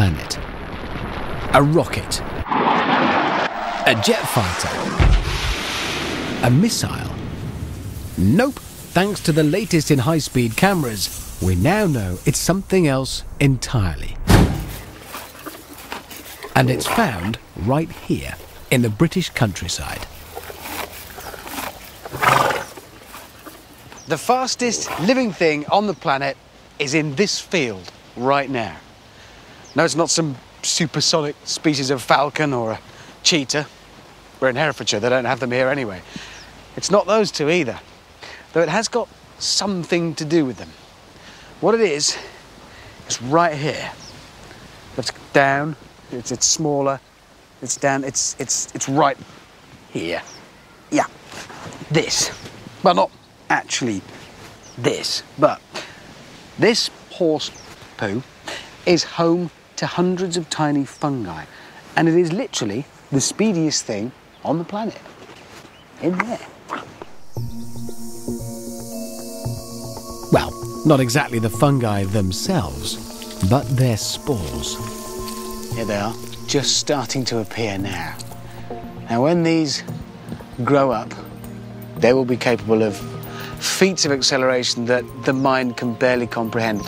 planet. A rocket, a jet fighter, a missile. Nope, thanks to the latest in high-speed cameras, we now know it's something else entirely. And it's found right here in the British countryside. The fastest living thing on the planet is in this field right now. No, it's not some supersonic species of falcon or a cheetah. We're in Herefordshire, they don't have them here anyway. It's not those two either, though it has got something to do with them. What it is right here. It's down, it's smaller, it's down, it's right here. Yeah, this. Well, not actually this, but this horse poo is home to hundreds of tiny fungi, and it is literally the speediest thing on the planet. In there. Well, not exactly the fungi themselves, but their spores. Here they are, just starting to appear now. Now, when these grow up, they will be capable of feats of acceleration that the mind can barely comprehend.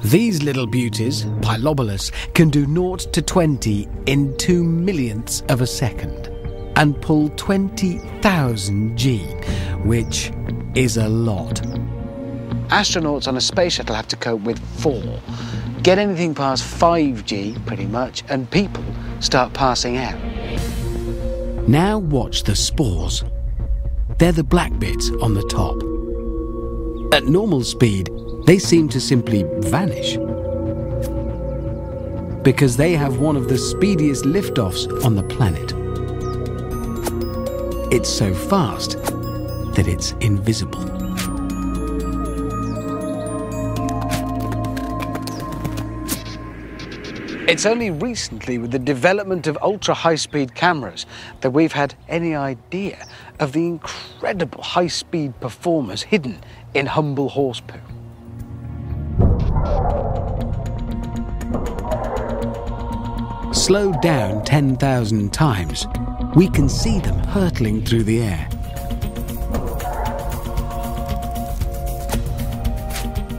These little beauties, Pilobulus, can do 0 to 20 in 2 millionths of a second and pull 20,000 G, which is a lot. Astronauts on a space shuttle have to cope with 4. Get anything past 5G, pretty much, and people start passing out. Now watch the spores. They're the black bits on the top. At normal speed, they seem to simply vanish, because they have one of the speediest liftoffs on the planet. It's so fast that it's invisible. It's only recently, with the development of ultra-high-speed cameras, that we've had any idea of the incredible high-speed performers hidden in humble horse poo. Slowed down 10,000 times, we can see them hurtling through the air.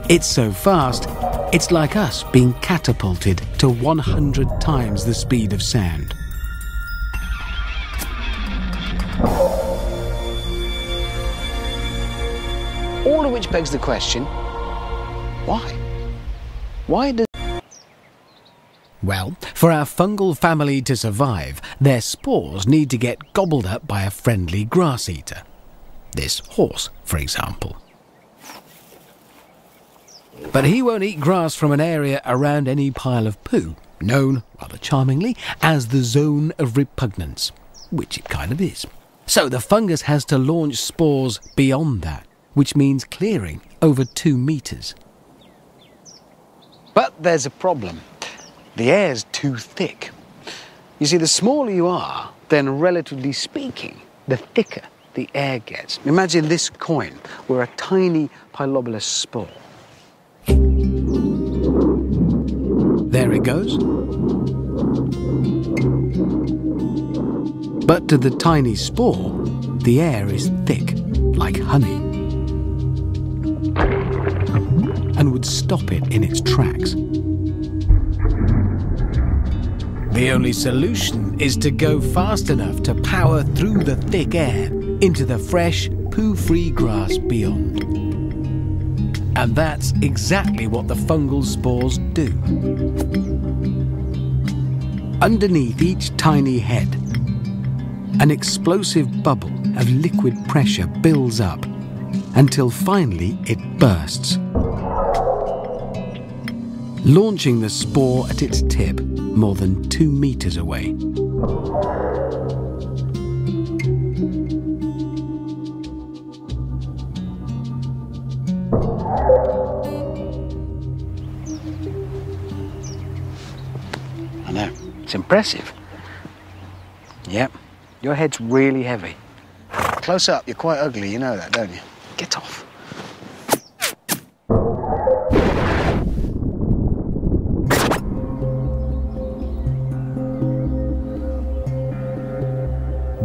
It's so fast, it's like us being catapulted to 100 times the speed of sound. All of which begs the question, why? Why does... Well, for our fungal family to survive, their spores need to get gobbled up by a friendly grass eater. This horse, for example. But he won't eat grass from an area around any pile of poo, known, rather charmingly, as the zone of repugnance, which it kind of is. So the fungus has to launch spores beyond that, which means clearing over 2 meters. But there's a problem. The air's too thick. You see, the smaller you are, then relatively speaking, the thicker the air gets. Imagine this coin were a tiny Pilobulus spore. There it goes. But to the tiny spore, the air is thick, like honey, and would stop it in its tracks. The only solution is to go fast enough to power through the thick air into the fresh, poo-free grass beyond. And that's exactly what the fungal spores do. Underneath each tiny head, an explosive bubble of liquid pressure builds up until finally it bursts, launching the spore at its tip more than 2 meters away. I know, it's impressive. Yep, your head's really heavy. Close up, you're quite ugly, you know that, don't you? Get off.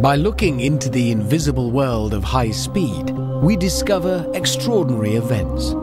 By looking into the invisible world of high speed, we discover extraordinary events.